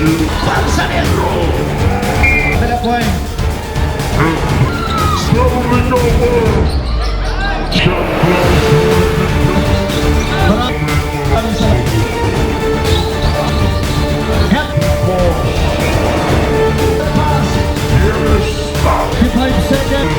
Manzanillo. Telepoint. Slowing over. Shot Maraming salamat. Help. Pass. Yes, stop. 5 seconds.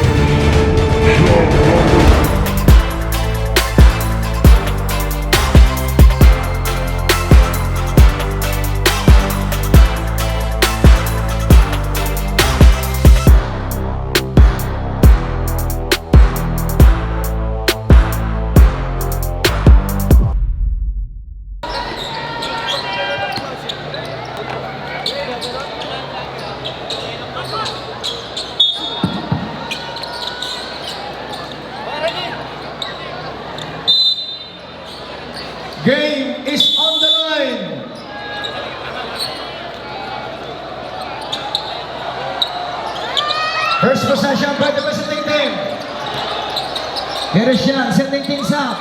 Game is on the line. First possession by the visiting team. Here is Shan setting things up.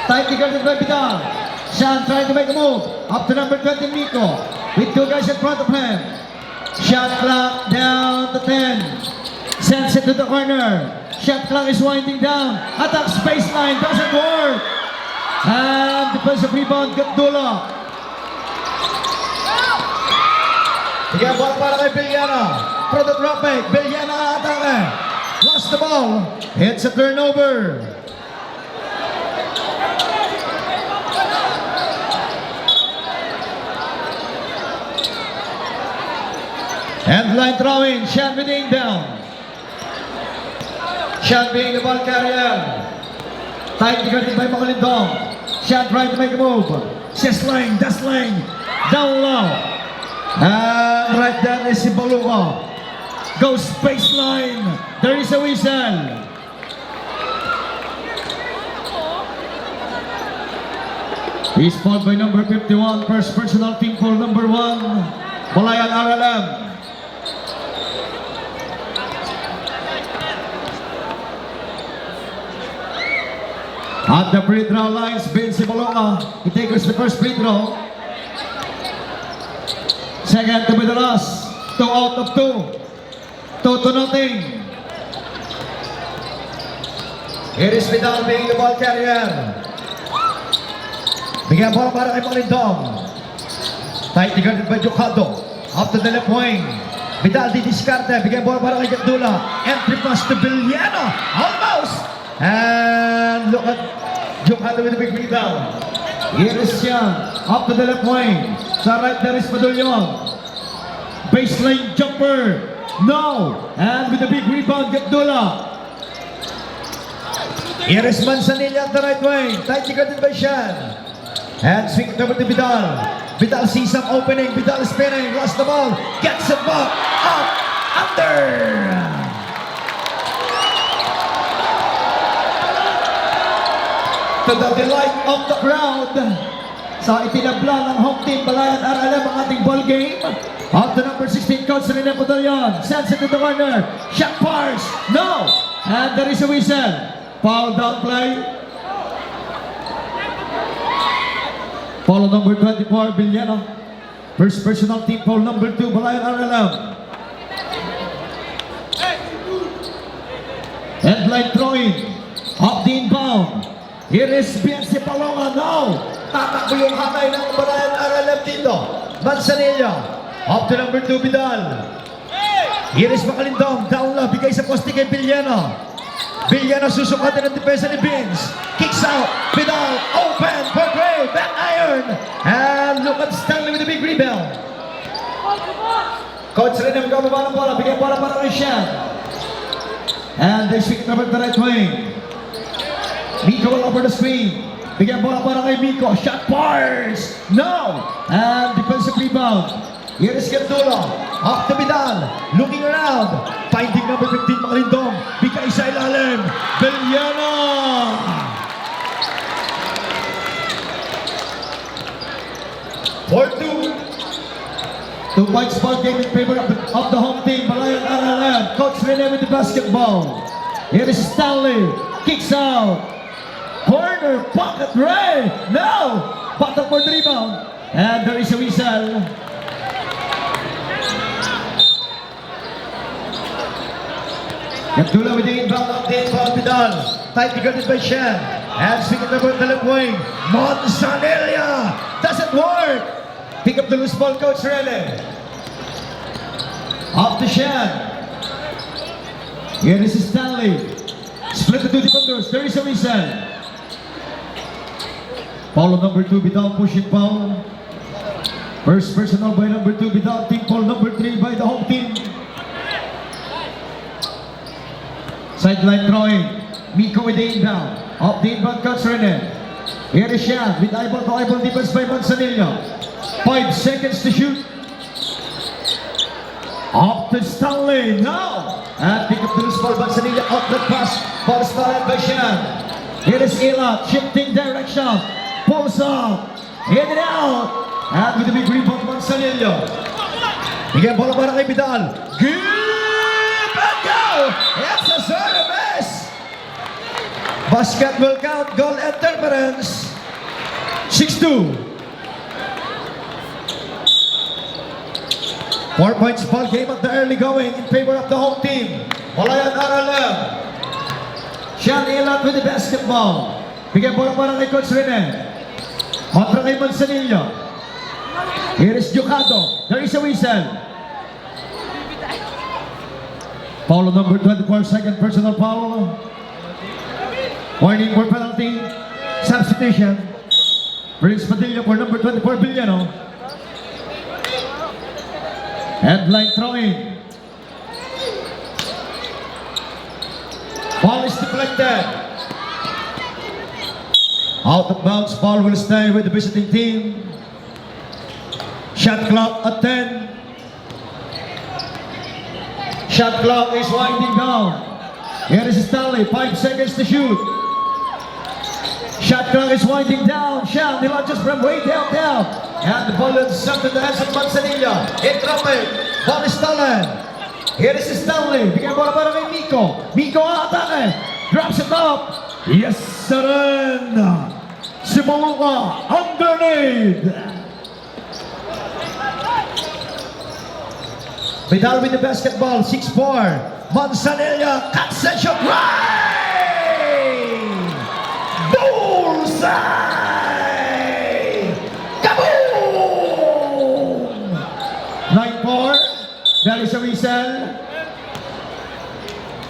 Tightly guarded by Vidal. Shan trying to make a move. Up to number 20, Miko. With 2 guys in front of him. Shot clock down to 10. Sends it to the corner. Shot clock is winding down. Attacks baseline. Doesn't work. And defensive rebound, Gatdula. Bigyan ball para kay Villana. Through the drop back, Villana atake. Lost the ball. It's a turnover. And line throwing, Shan being down. Shan being the ball carrier. Tight guarded by Makalindong. Shan trying to make a move. She's laying, that's laying. Down low. And right there is si Baluka. Goes baseline. There is a whistle. He's fouled by number 51. First personal team for number 1. Balayan RLM. At the free throw lines, Vince Bolonga. He takes the first free throw. Second to be the last. 2 out of 2. 2-0. Here is Vidal being the ball carrier. Bigyan bola para kay Malindong. Tight guarded by Jocado. Up to the left wing. Vidal di diskarte. Bigyan bola para kay Gatdula. Entry pass to Villano. Almost. And look at Jocado with a big rebound. Here is Sian. Up to the left wing. Sa right there is Padulyon. Baseline jumper. No. And with a big rebound, Gatdula. Here is Manzanillo at the right wing. Tightly guarded by Sian. And swing it over to Vidal. Vidal sees some opening. Vidal is spinning. Lost the ball. Gets it back. Up. Under. To the delight of the crowd. Sa itinabla ng home team Balayan RLM ang ating ball game. Up to number 16, Coach Rene Podolion. Sends it to the corner. Shot fires. No. And there is a whistle. Foul down play. Foul number 24, Villano. First personal team foul number 2, Balayan RLM. Headline throwing. Up the inbound. Here is Bianci Palonga. No. Tatakbo yung hatay ng Balayan RLM dito. Manzanillo. Up to number 2, Vidal. Here is Makalindong. Down low. Bigay sa poste kay Villano. Villano susukatin ng depensa ni Vince. Kicks out. Vidal. Open for Gray. Back iron. And look at Stanley with a big rebound. Coach Rene magkababa ng bola. Bigay bola para kay Sian. And they swing number the right wing. Miko will over the screen. Bigyan bola para kay Miko. Shot fires. No. And defensive rebound. Here is Gatdula. Up to Vidal. Looking around. Finding number 15, Makalindong. Bigay sa ilalim. Villano. 4-2. 2 points ball game in favor of the home team. Balayan RLM. Coach Rene with the basketball. Here is Stanley. Kicks out. Corner. Pocket Ray. No. Battle for the rebound. And there is a whistle. Gandula with the inbound of the inbound Vidal. Tightly guarded by Shen. And swing it over the left wing. Monsanilla. Doesn't work. Pick up the loose ball, Coach Rene. Up to Shen. Here is Stanley. Split the two defenders. There is a whistle. Foul on number 2, Vidal pushing foul. First personal by number 2, Vidal. Team foul number 3 by the home team. Sideline throwing. Miko with the inbound. Up the inbound, Coach Rene. Here is Shan with eyeball-to-eyeball defense by Manzanilla. 5 seconds to shoot. Up to Stanley now. And pick up the loose ball, Manzanilla. Outlet pass. Ball started by Shan. Here is Ila. Shifting direction. Pulls up. In and out. And with the big rebound, Manzanilla. Bigyan bola para kay Vidal. Give and go! It's a service! Basket will count. Goal interference. 6-2. 4 points ball game at the early going in favor of the home team. Olayan RLM. Sean Ilat with the basketball. Bigyan bola para kay Coach Rene. Kontra kay Manzanilla. Here is Ducato. There is a whistle. Foul number 24, second personal foul. Warning for penalty. Substitution. Prince Padilla for number 24, Villano. Headline throwing. Ball is deflected. Out of bounds, ball will stay with the visiting team. Shot clock at 10. Shot clock is winding down. Here is Stanley, 5 seconds to shoot. Shot clock is winding down. Sean, he launches from way downtown. And the ball is sent in the hands of Manzanilla. In traffic, ball is stolen. Here is Stanley, bigyan bola para kay Miko. Miko atake. Drops it up. Yes, sir. Simuluka underneath. Vidal with the basketball, 6-4. Manzanilla cuts and shot right! Bullseye! Kaboom! 9-4. There is a whistle.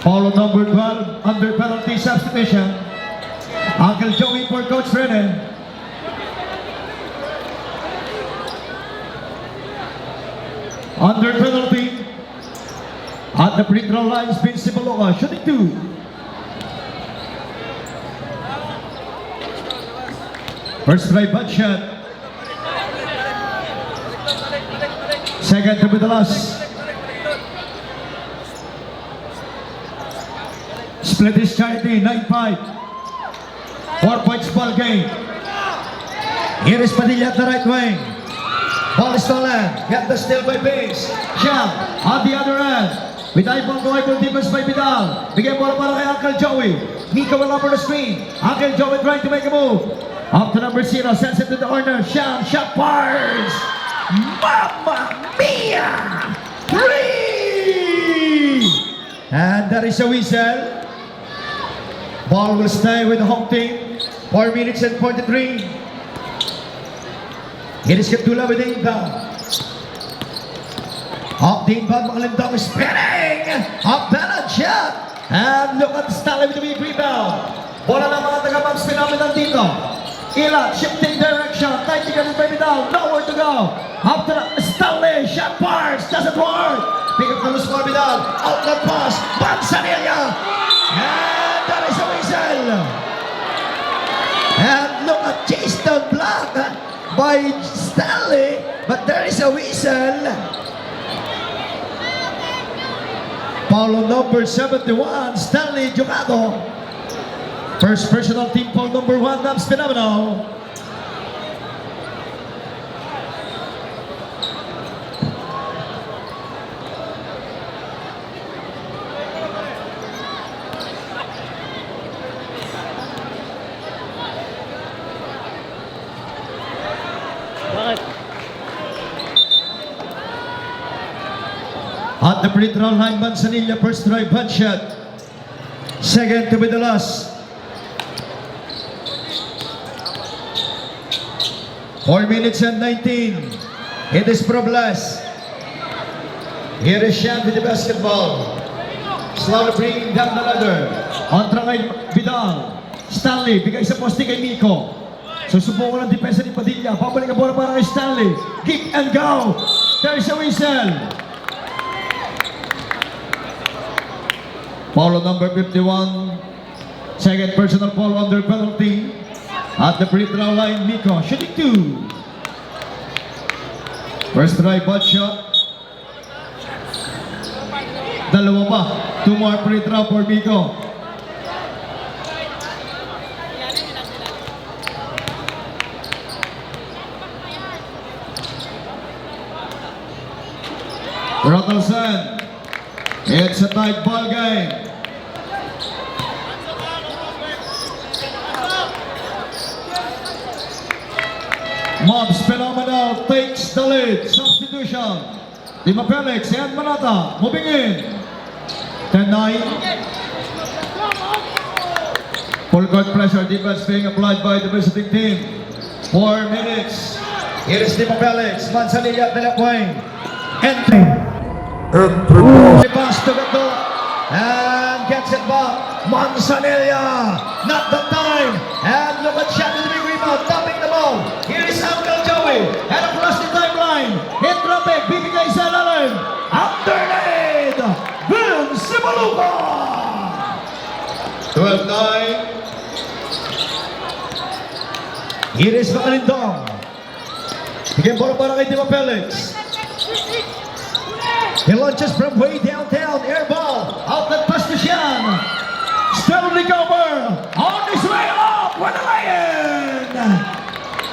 Foul on number 12 under penalty substitution. Uncle Joey for Coach Rene. Under penalty. At the free throw line, Vince Simoloka, shooting 2. First try bad shot. Second to be the last. Split is charity, 9-5. 4 points ball game. Here is Padilla at the right wing. Ball is stolen. Get the steal by Biggs. Sham on the other end. With eyeball-to-eyeball defense by Vidal. Bigyan bola para kay Uncle Joey. Nico will over the screen. Uncle Joey trying to make a move. Up to number 0. Sends it to the corner. Sham. Shot fires. Mamma mia! 3! And that is a whistle. Ball will stay with the home team. 4 minutes and 43. It is Gandula with the inbound. Up the inbound, Makalindong is spinning! Up that shot! And look at Stanley with the big rebound. Bola ng mga taga-Mavs phenomenon dito. Ila, shifting direction. Tight to get it by Vidal. Nowhere to go. Up to Stanley. Shot bars. Doesn't work. Pick up the loose ball, Vidal. Outlet pass. Manzanilla. And that is a whistle. And look at Jason Black by Stanley. But there is a whistle. Foul number 71, Stanley Ducato. First personal team foul number 1, Mavs Phenomenal. At the free throw line, Manzanilla, first try bad shot. Second to be the last. 4 minutes and 19. It is Probless. Here is Shan with the basketball. Slowly bringing down the ladder. Kontra kay Vidal. Stanley, bigay sa poste kay Miko. Susubukan ang depensa ni Padilla. Pabalik ang bola para kay Stanley. Kick and go. There's a whistle. Foul number 51. Second personal foul under penalty. At the free throw line, Miko shooting 2. First try, bad shot. Dalawa pa. 2 more free throw for Miko. Rotelson. It's a tight ball game. Mobs Phenomenal takes the lead. Substitution. Dima Felix and Manata moving in. 10-9. Full court pressure defense being applied by the visiting team. 4 minutes. Here is Dima Felix. Manzanilla at the left wing. Entry. Pass to Gato. And gets it back. Manzanilla. Not the time. And look at shot to the big rebound. Tapping the ball. Here is Uncle Joey. And across the timeline. Hit traffic. Bibigay sa lalim. Underneath. Bill Simaluka. 12-9. Here is Makalindong. Bigyan bola para kay Dima Felix. He launches from way downtown. Air ball. Outlet pass to Sian. Still recover. On his way up. What a lion.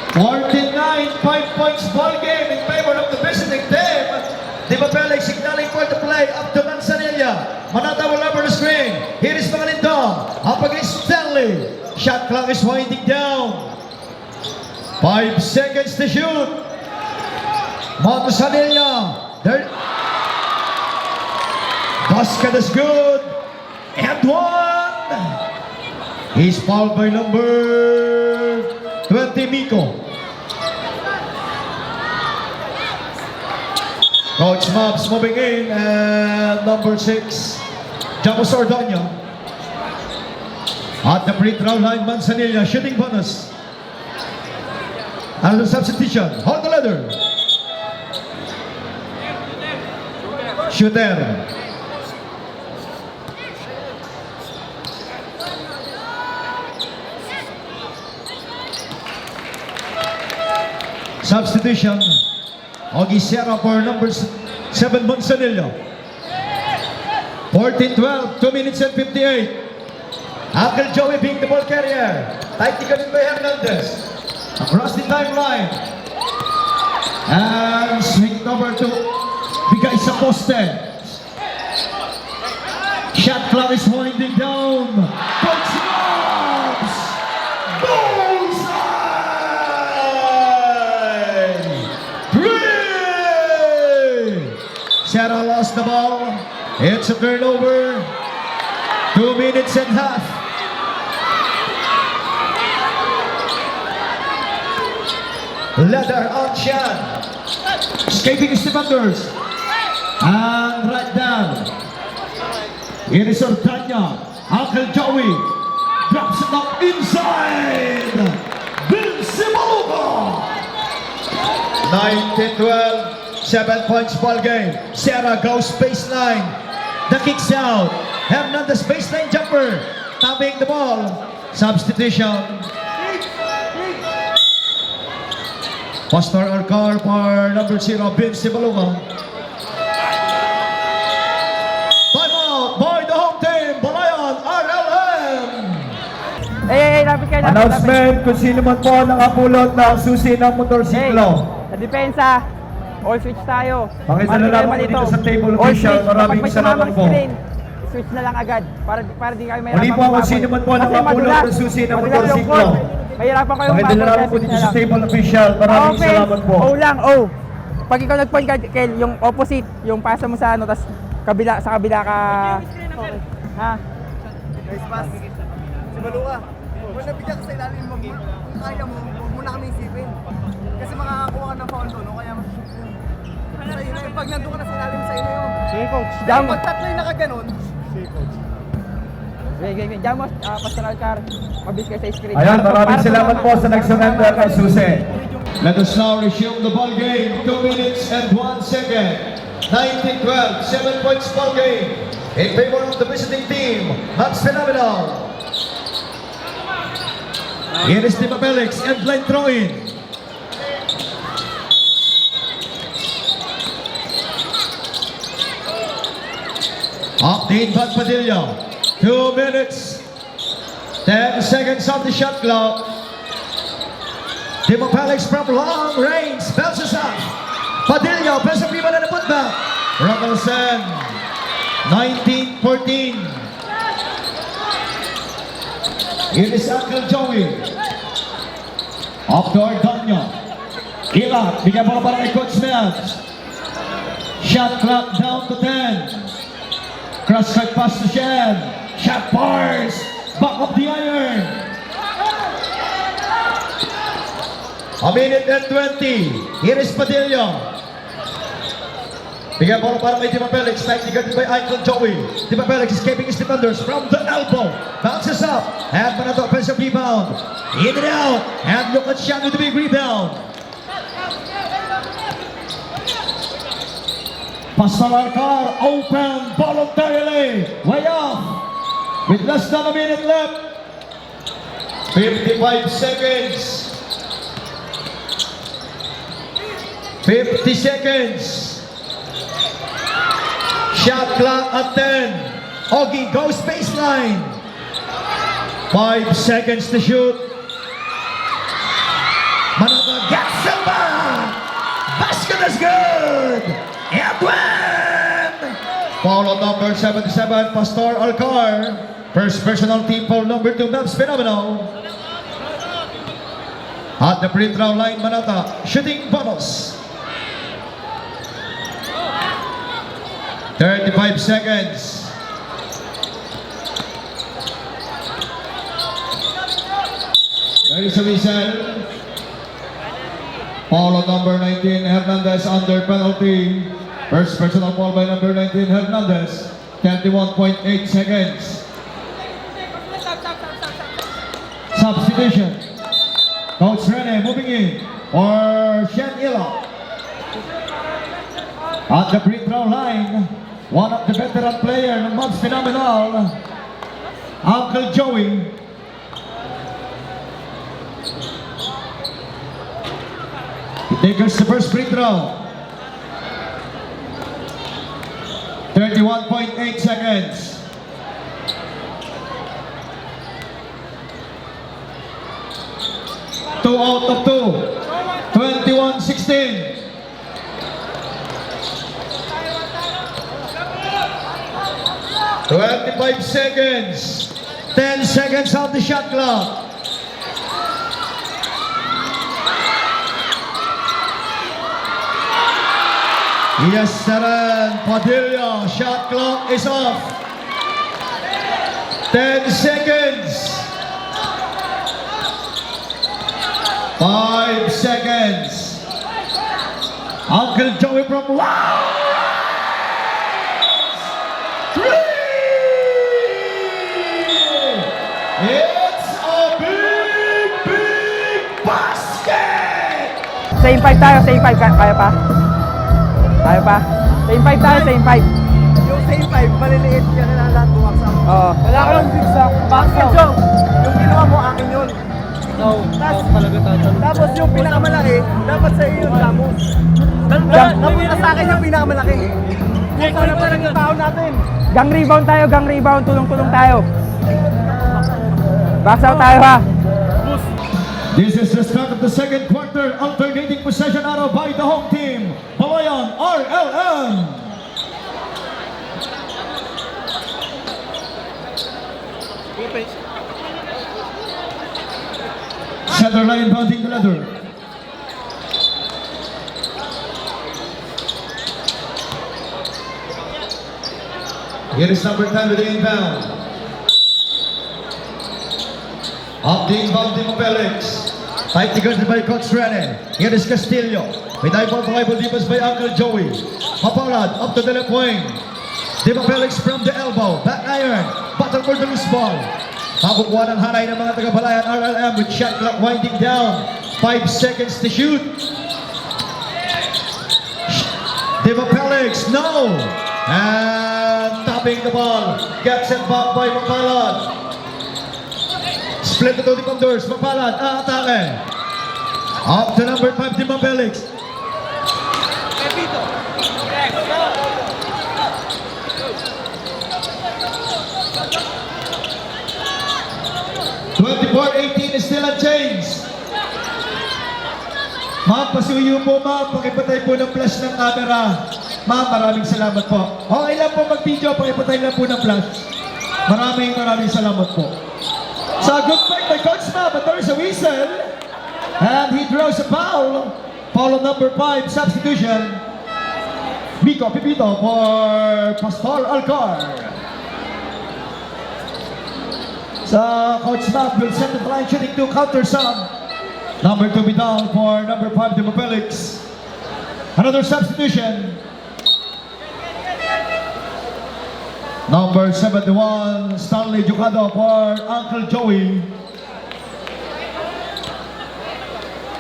49, 5 points ball game in favor of the visiting team. Dima Felix signaling for the play up to Manzanilla. Manata will over the screen. Here is Makalindong. Up against Stanley. Shot clock is winding down. 5 seconds to shoot. Manzanilla. There. Basket is good. And one. He's fouled by number 20, Miko. Coach Mobs moving in. And number 6, Jamos Ordonio. At the free throw line, Manzanilla shooting bonus. And the substitution. Hold the ladder. Shooter. Substitution. Ogie Sierra for number 7, Manzanilla. 14-12, 2 minutes and 58. Uncle Joey being the ball carrier. Tight ikanin by Hernandez. Across the timeline. And swing over to bigay sa poste. Shot clock is winding down. Coach Mobs. Bullseye. 3. Sarah lost the ball. It's a turnover. 2 minutes and a half. Leather on Shan. Escaping his defenders. And right down. It is Ortanya. Uncle Joey drops it up inside. Bill Simaluka. 19-12. 7 points ball game. Sarah goes baseline. The kicks out. Hernandez baseline jumper. Tapping the ball. Substitution. Pastor Arcar for number 0, Bill Simaluka. Timeout by the home team, Balayan RLM. Lapit kayo, lapit. Announcement kung sino man po nakapulot ng susi ng motorsiklo. Sa depensa, all switch tayo. Pakidala lang po dito sa table All official. switch. Maraming Kapag may salamat tumamang po. screen, switch na lang agad para di kayo Muli po kung sino man po nakapulot ng susi ng motorsiklo. Mahirapan kayo Pakidala lang po dito sa table official. Maraming salamat po. O lang, o. Pag ikaw nag-point guard, Kel, yung opposite, yung pasa mo sa ano, tas sa kabila ka. Okay. Ha? Nice pass. Si Baluka. Kung nabigyan ka sa ilalim, kung kaya mo, huwag mo na kami isipin. Kasi makakakuha ka ng foul doon, no? Kaya mag-shoot yun. Sa iyo na yun. Pag nandun ka na sa ilalim, sa iyo na yun. Sige, coach. Dahil Jamos. pag tatlo yung nakaganon, Sige. Jamos, Pastor Alcar. Mabilis kayo sa screen. Ayan, maraming salamat po sa nag-surrender kay Susi. Let us now resume the ball game. 2 minutes and 1 second. 19-12, 7 points ball game in favor of the visiting team. That's phenomenal. Here is Tim Felix, end line throw-in. Up the inbound Padilla. 2 minutes, 10 seconds on the shot clock. Tim Felix from long range, bounces up. Padilla, offensive rebound and a putback. Ruggleson, 19-14. Here is Uncle Joey. Up to Ardoño. Ilan, bigyan mo para kay Coach Melz. Shot clock down to 10. Cross-cut pass to Shen. Shot bars. Back of the iron. A minute and 20. Here is Padilla. Bigyan mo para kay Tim Felix. Tightly guarded by Uncle Joey. Tim Felix escaping his defenders from the elbow. Bounces up. And Manato offensive rebound. In and out. And look at Shan with the big rebound. Pastor Alcar open voluntarily. Way off. With less than a minute left. 55 seconds. 50 seconds. Shot clock at 10. Ogie goes baseline. 5 seconds to shoot. Manato gets the back. Basket is good. Edwin. Foul on number 77, Pastor Alcar. First personal team foul number 2, Mavs Phenomenal. At the free throw line, Manata. Shooting bonus. 35 seconds. There is a whistle. Foul on number 19, Hernandez under penalty. First personal foul by number 19, Hernandez. 21.8 seconds. Substitution. Coach Rene moving in for Shen Ila. At the free throw line, one of the veteran player ng Mavs Phenomenal, Uncle Joey. He takes the first free throw. 31.8 seconds. Two out of two. 21-16. $25 seconds. 10 seconds on the shot clock. Yes, sir. Padilla, shot clock is off. 10 seconds. 5 seconds. Uncle Joey from Laos. 3. It's a big, big basket. Same 5 tayo, same 5. Kaya pa? Kaya pa? Same 5 tayo, same 5. yung same 5, maliliit ka na lang lahat bumaksak. Oo. Wala ka lang zigzag. Bakit, Joe? Yung ginawa mo, akin yun. Tapos yung pinakamalaki, dapat sa iyo yung Ramos. Napunta sa akin yung pinakamalaki. Ikaw na parang yung tao natin. Gang rebound tayo, gang rebound. Tulong-tulong tayo. Box out tayo ha. This is the start of the second quarter. Alternating possession arrow by the home team. Palayan RLM. Center line bounding the ladder. Here is number 10 with the inbound. Up the inbound team of Felix. Tightly guarded by Coach Rene. Here is Castillo. With eyeball to eyeball defense by Uncle Joey. Mapalad up to the left wing. Diva Felix from the elbow. Back iron. Battle for the loose ball. Makukuha ng hanay ng mga taga-Balayan RLM with shot clock winding down. 5 seconds to shoot. Diva Felix, no! And tapping the ball. Gets it back by Mapalad. Split the two defenders. Mapalad, atake. Up to number 5, Diva Felix. .24-18 is still unchanged. Ma'am, pasuyo po ma'am. Pakipatay po ng flash ng camera. Ma'am, maraming salamat po. Okay lang po mag-video. Pakipatay lang po ng flash. Maraming salamat po. So, good fight by Coach Ma'am. But there is a whistle. And he draws a foul. Foul on number 5, substitution. Miko Pipito for Pastor Alcar. So, Coach Ma'am will send the line shooting to counter sub. Number 2 Vidal for number 5 Diva Felix. Another substitution. Number 71 Stanley Jucado for Uncle Joey.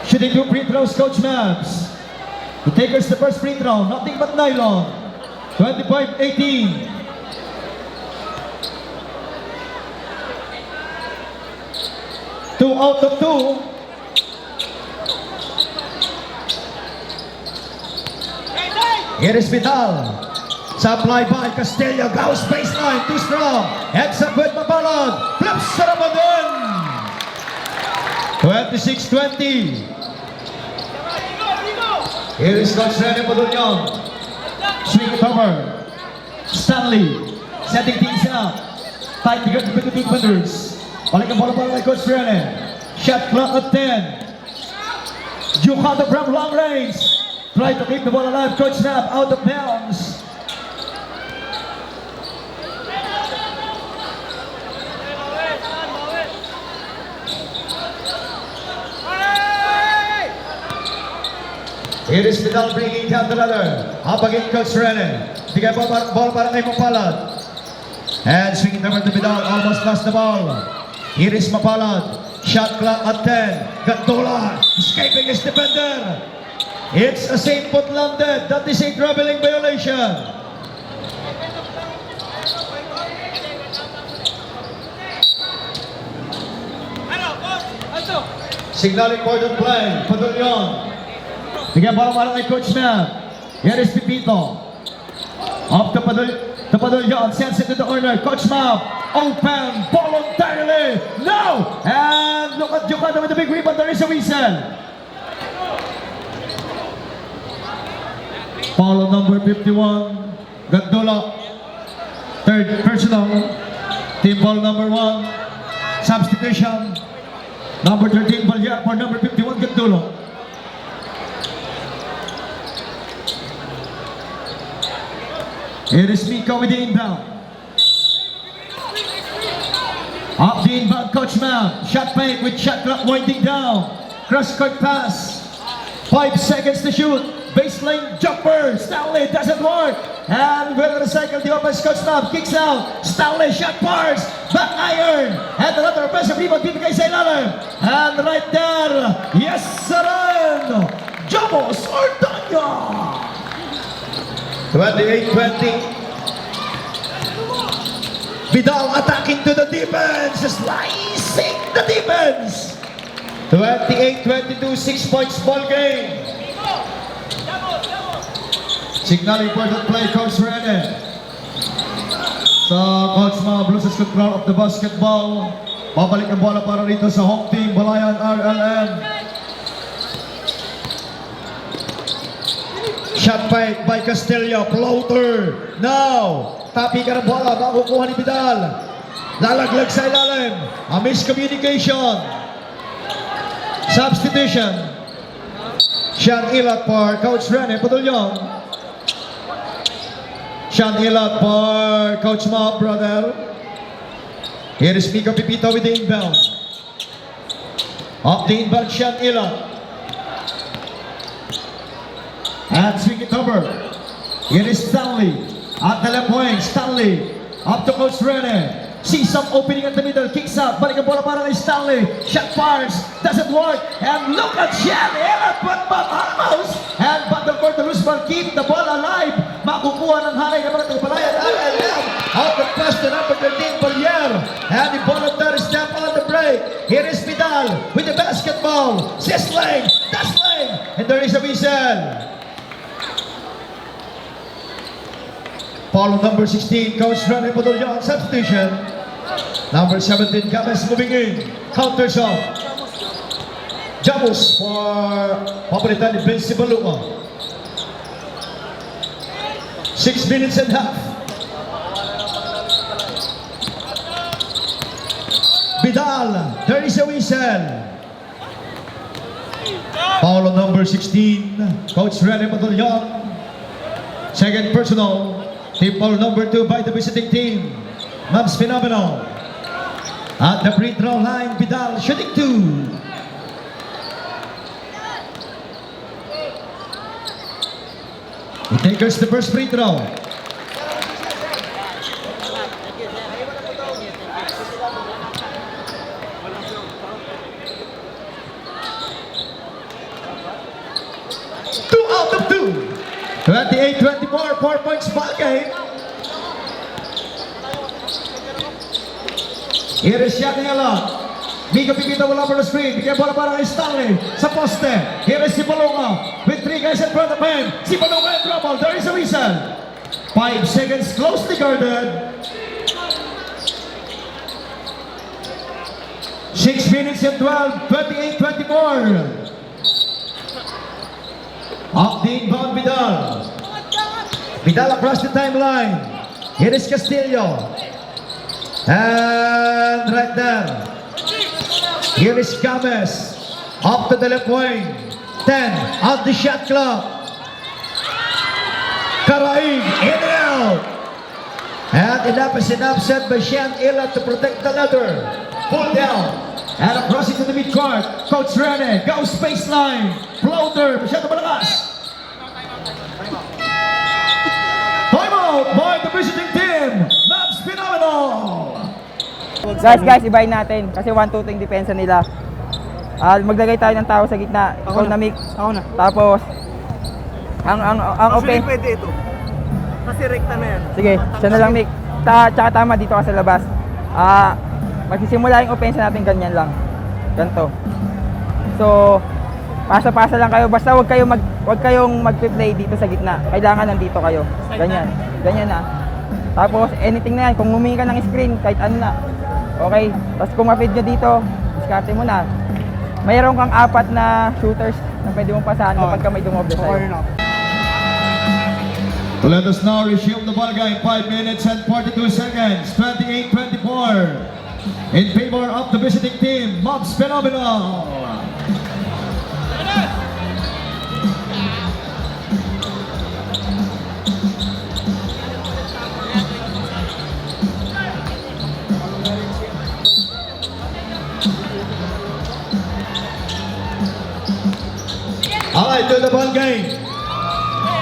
Shooting 2 free throws, Coach Mavs. He takes the first free throw, nothing but nylon. 25-18. 2 out of 2. Here is Vidal. Supply by Castillo. Goes baseline. Too strong. Heads up with Mapalad. Flips sa Ramadan. 26-20. Here is Coach Rene Padulyon. Swing it over. Stanley. Setting things up. Tight to get the two defenders. Balik ang bola para kay Coach Rene. Shot clock at 10. Jucado from long range. Try to keep the ball alive. Coach Snap out of bounds. Here is Vidal bringing down the ladder. Up again, Coach Rene. Bigay ball para kay Mapalad. And swinging over to Vidal. Almost lost the ball. Here is Mapalad. Shot clock at 10. Gantola escaping his defender. It's a safe foot landed. That is a dribbling violation. Signaling for the play. Padulyon. Bigyan ball para kay Coach Mel. Here is Pipito. Up to Padulyon. Sends it to the corner. Coach Mel. Open voluntarily. No! And look at Jucado with the big rebound. There is a whistle. Foul on number 51. Gandola. Third personal. Team ball number 1. Substitution. Number 13 Balya for number 51 Gandola. Here is Miko with the inbound. Up the inbound, Coach Mel. Shot fake with shot clock winding down. Cross court pass. 5 seconds to shoot. Baseline jumper. Stanley doesn't work. And with the cycle, the offense, Coach Mel kicks out. Stanley shot bars. Back iron. And another offensive rebound. Bibigay sa ilalim. And right there. Yes, sir. Jamos Ortega. 28-20. Vidal attacking to the defense, slicing the defense. 28-22, 6 points ball game. Signaling for the play, Coach Rene. So, Coach Mab loses control of the basketball. Babalik ang bola para rito sa home team, Balayan RLM. Shot fake by Castillo, floater. Now, tapi ka ng bola, makukuha ni Vidal. Lalaglag sa ilalim. A miscommunication. Substitution. Sean Ilat for Coach Rene Padulyon. Sean Ilat for Coach Mab, brother. Here is Miko Pipito with the inbound. Up the inbound shot, Ilan. And swing it over. Here is Stanley. At the left wing, Stanley. Up to Coach Rene. Sees some opening at the middle. Kicks up. Balik ang bola para kay Stanley. Shot fires. Doesn't work. And look at Sean Ilan. But almost. And battle for the loose ball. Keep the ball alive. Makukuha ng halay ng mga tagapalayan. Out the pass to number 13, Bollier. And the voluntary step on the break. Here is Vidal with the basketball. Sisling. Dasling. And there is a whistle. Foul number 16, Coach Rene Podolyo on substitution. Number 17, Gomez moving in. Counters off. Jamos for papalitan ni Vince Baluca. 6 minutes and a half. Vidal, there is a whistle. Foul number 16, Coach Rene Podolyo. Second personal. Team foul number 2 by the visiting team. Mavs Phenomenal. At the free throw line, Vidal shooting 2. He takes the first free throw. Two out of 2. 28-24, 4 points ball game. Here is Shaniela. Mika Pipita wala for the screen. Bigyan bola para kay Stanley sa poste. Here is si Balonga with 3 guys in front of him. Si Balonga in trouble. There is a whistle. 5 seconds closely guarded. 6 minutes and 12, 28-24. Up the inbound Vidal. Vidal across the timeline. Here is Castillo. And right there. Here is Gomez. Up to the left wing. 10 out the shot clock. Karaig in and out. And enough is enough set by Sean Ilan to protect the leather. Pull down. And across into the midcourt. Coach Rene goes baseline. Floater. Masyado malakas. Timeout by the visiting team. Mavs Phenomenal. Guys, ibahin natin. Kasi 1-2 yung depensa nila. Maglagay tayo ng tao sa gitna. Ikaw na, Mick. Ako na. Tapos, ang Actually, open. pwede ito. Kasi rekta na yan. Sige, siya na lang, Mick. Tsaka tama dito ka sa labas. Magsisimula yung offense natin ganyan lang. Ganto. So, pasa-pasa lang kayo. Basta wag kayong mag-play dito sa gitna. Kailangan nandito kayo. Ganyan. Ganyan na. Tapos, anything na yan. Kung humingi ka ng screen, kahit ano na. Okay? Tapos kung ma-feed nyo dito, diskarte mo na. Mayroon kang 4 na shooters na pwede mong pasahan kapag ka may dumoble sa'yo. Let us now resume the ball game. 5 minutes and 42 seconds. 28-24. In favor of the visiting team, Mavs Phenomenal. Alright, to the ball game.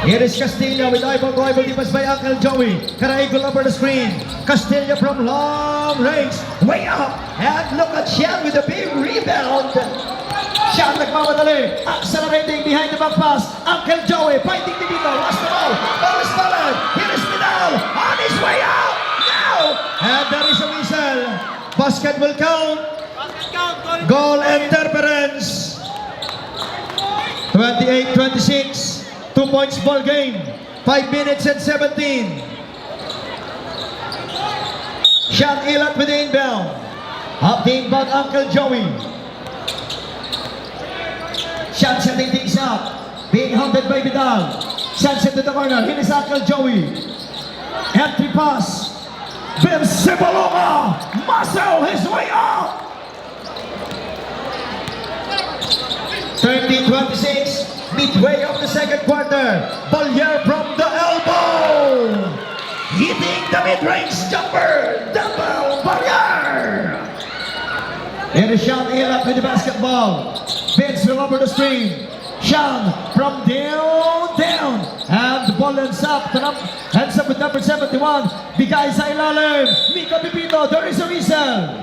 Here is Castillo with eyeball to eyeball defense by Uncle Joey. Caraigul over the screen. Castillo from long range. Way up. And look at Sean with a big rebound. Sean nagmamadali. Accelerating behind the back pass. Uncle Joey fighting the middle. Lost the ball. Ball is stolen. Here is Vidal on his way out. Now. And there is a whistle. Basket will count. Goal interference. 28-26. 2 points ball game. 5 minutes and 17. Sean Ilan with the inbound. Up the inbound, Uncle Joey. Sean setting things up. Being hunted by Vidal. Sean set to the corner. Here is Uncle Joey. Empty pass. Vince Balonga. Muscle his way up. 13-26. Midway of the second quarter. Bollier from the elbow. Hitting the mid-range jumper. Double Bollier. It is Sean Elap with the basketball. Vince will over the screen. Sean from down. And the ball ends up with number 71. Bigay sa ilalim. Miko Pipito, there is a whistle.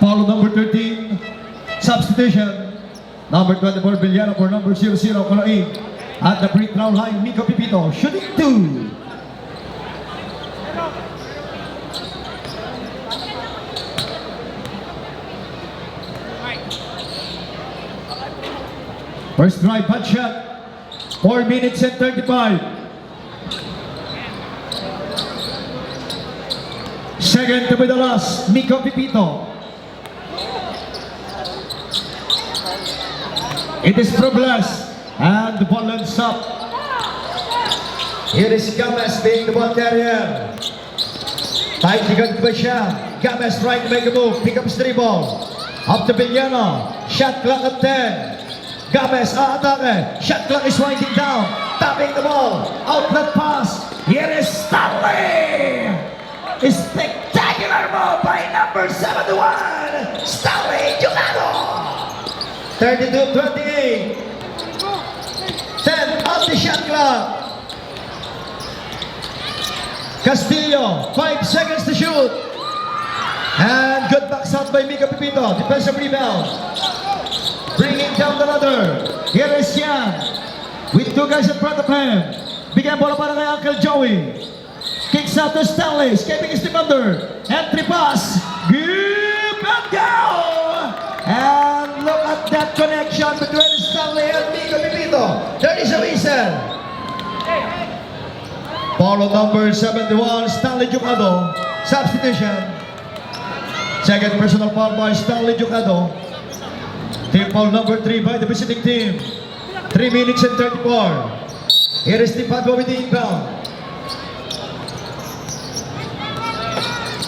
Follow number 13. Substitution. Number 24, Villano for number 00, Coloin. At the free throw line, Miko Pipito, shooting 2. First drive, bad shot. 4 minutes and 35. Second to be the last, Miko Pipito. It is Probles, and the ball ends up. Here is Games being the ball carrier. Tight against by siya. Games trying to make a move. Pick up his dribble. Up to Villano. Shot clock at 10. Games aatake. Shot clock is winding down. Tapping the ball. Outlet pass. Here is Stanley. A spectacular move by number 71. Stanley Jugado. 32-28. 10 off the shot clock. Castillo, 5 seconds to shoot. And good box out by Mika Pipito. Defensive rebound. Bringing down the ladder. Here is Yan. With 2 guys in front of him. Bigyan bola para kay Uncle Joey. Kicks out to Stanley. Escaping his defender. Entry pass. Give and go. And look at that connection between Stanley and Mika Pipito. There is a whistle. Follow number 71, Stanley Jugado. Substitution. Second personal foul by Stanley Jugado. Team foul number 3 by the visiting team. 3 minutes and 34. Here is Team Padua with the inbound.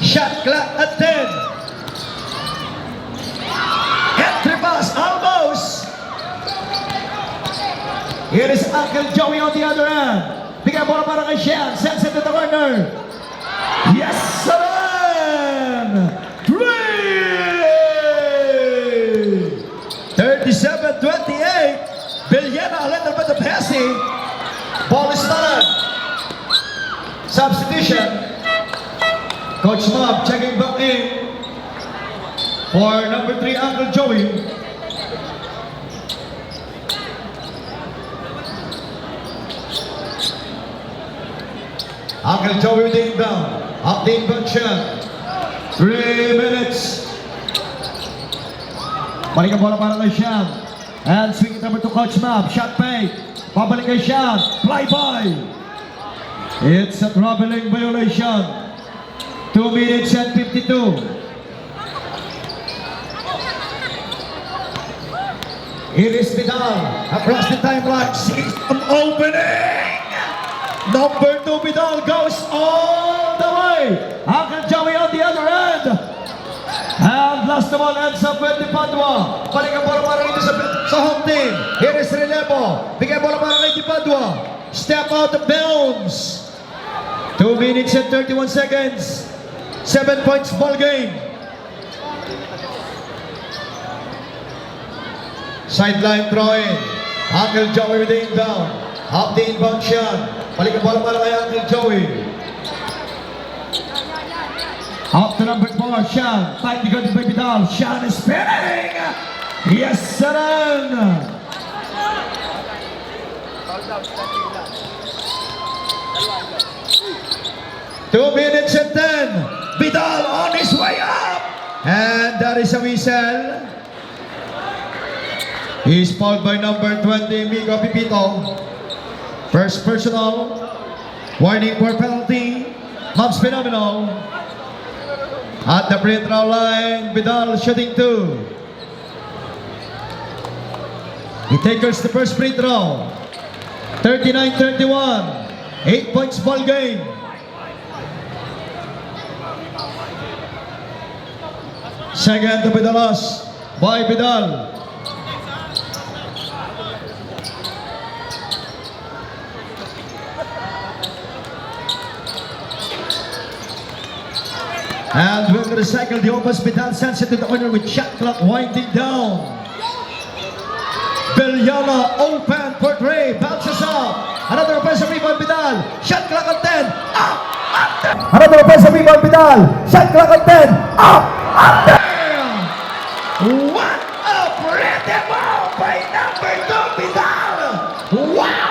Shot clock at 10. Entry pass, almost. Here is Uncle Joey on the other end. Bigyan bola para kay Sean. Sends it to the corner. Yes, sir! 3! 37-28. Villena a little bit of Hesse. Ball is stolen. Substitution. Coach Mob checking back in for number 3, Uncle Joey. Uncle Joey with the inbound. Up the inbound shot. 3 minutes. Balik ang bola para kay Sean. And swing it over to Coach Mab. Shot fake. Pabalik kay Sean. Fly by. It's a traveling violation. 2 minutes and 52. Here is Vidal. Across the timeline. Sees an opening. Number 2 Vidal goes all the way. Uncle Joey on the other end. And last of all ends up with the Padua. Balik ang bola para dito sa home team. Here is Relevo. Bigay bola para kay Padua. Step out of bounds. 2 minutes and 31 seconds. 7 points ball game. Sideline throwing. Uncle Joey with the inbound. Up the inbound shot. Balik ang bola para kay Uncle Joey. Up to number 4, Sean. Tight to go to Baby Doll. Sean is spinning. Yes, sir. 2 minutes and 10. Vidal on his way up. And that is a whistle. He's fouled by number 20, Miko Pipito. First personal. Warning for penalty. Mobs Phenomenal. At the free throw line, Vidal shooting 2. He takes the first free throw. 39-31. 8 points ball game. Second to be the loss by Vidal. And we're going to cycle the Opus Vidal sends it to the corner with shot clock winding down. Villana open for Dre, bounces up. Another offensive rebound, Vidal. Shot clock on 10. Up! Another offensive rebound, Vidal. Shot clock on 10. Up! What a pretty ball by number 2, Vidal. Wow!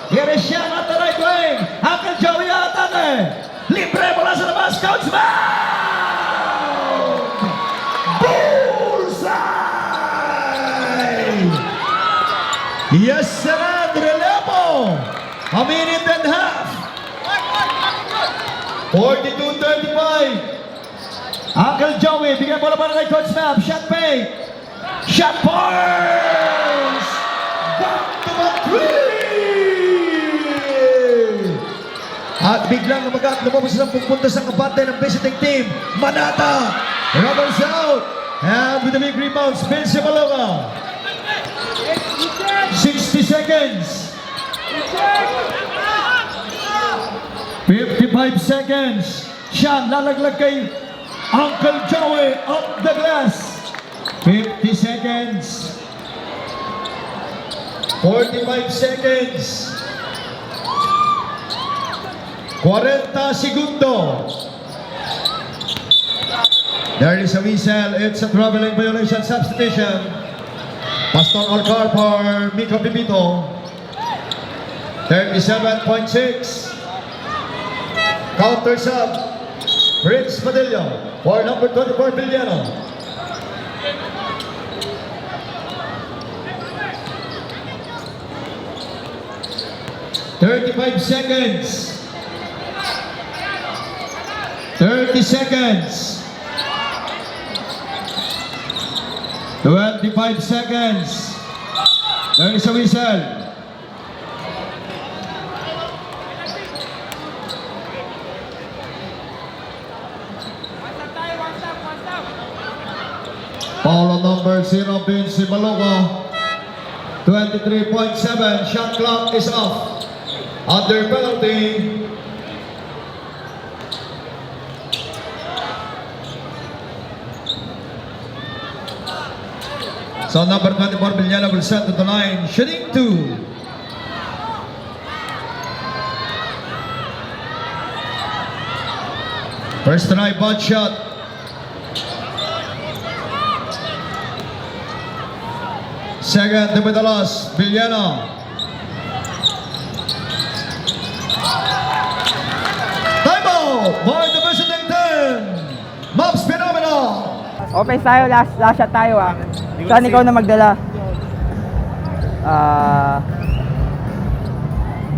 Here is Siang at the right wing. Uncle Joey atake. Libre bola sa labas. Coach Mount! Bullseye! Yes, sir, Relevo. A minute and a half. 42-35. Uncle Joey, bigyan bola para kay Coach Map. Shot fake. Shot points. Back-to-back three. At biglang lumagat, lumabas ng pupunta sa kabate ng visiting team. Manata. Rubbers out. And with the big rebounds, Vince Baloga. 60 seconds. 55 seconds. Siya lalaglag kay Uncle Joey up the glass. 50 seconds. 45 seconds. 40 segundo. There is a whistle. It's a traveling violation substitution. Pastor Alcar for Miko Pipito. 37.6. Counter sub. Prince Padilla for number 24, Villano. "35 seconds. 30 seconds. 25 seconds. There is a whistle. Foul on number 0, Vince Baloga. 23.7. Shot clock is off. Under penalty. So number 24, Villana will set to the line, shooting 2. First try, bad shot. Second, the Medalas, Villana. Timeout by the visiting team. Mavs Phenomenal. Offense tayo, last shot tayo ah. Saan ikaw na magdala?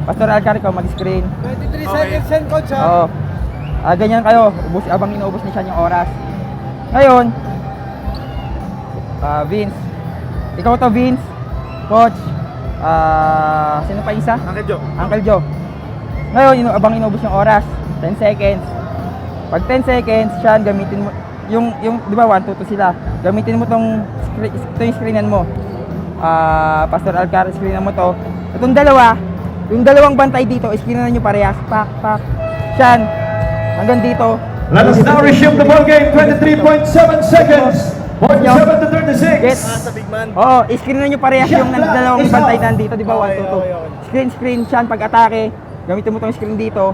Pastor Alcar, ikaw mag-screen. 23 seconds yan, coach, ha? Oo. Ganyan kayo, abang inuubos ni siya yung oras. Ngayon, Vince. Ikaw to, Vince. Coach. Sino pa isa? Uncle Joe. Uncle Joe. Ngayon, abang inuubos yung oras. 10 seconds. Pag 10 seconds, siya gamitin mo. Yung di ba, 1, 2, 2 sila. Gamitin mo tong yung screenan mo. Pastor Alcar, screenan mo to. Itong dalawa, yung dalawang bantay dito, screenan nyo parehas. Pak, pak. Siyan. Hanggang dito. Let us now resume the ball game. 23.7 seconds. 47 to 36. Get. Sa big man. Oo, screenan nyo parehas yung dalawang is bantay off. nandito, di ba? 1, 2, 2. Screen, siyan. Pag atake, gamitin mo tong screen dito.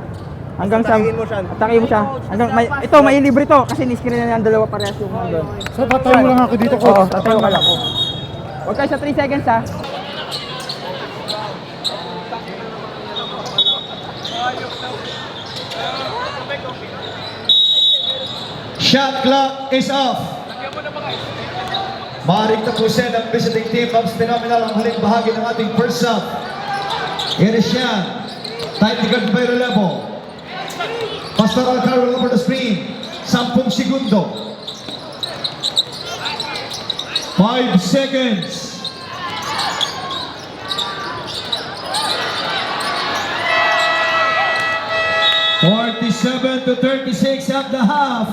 Hanggang sa Atakihin mo siya. Atakihin mo siya. Hanggang ito may libre to kasi ni-screen na yan dalawa parehas yung doon. So, tatayo lang ako dito, coach. Oo, tatayo ka lang. Huwag kayo sa 3 seconds ha. Shot clock is off. Maaaring tapusin ang visiting team of Phenomenal ang huling bahagi ng ating first half. Here is siya. Tight guard by Relevo. Pastor Alcar will over the screen. 10 segundo. 5 seconds. "47 to 36 at the half.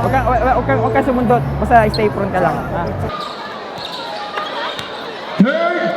Huwag kang sumundot. Basta stay front ka lang. 30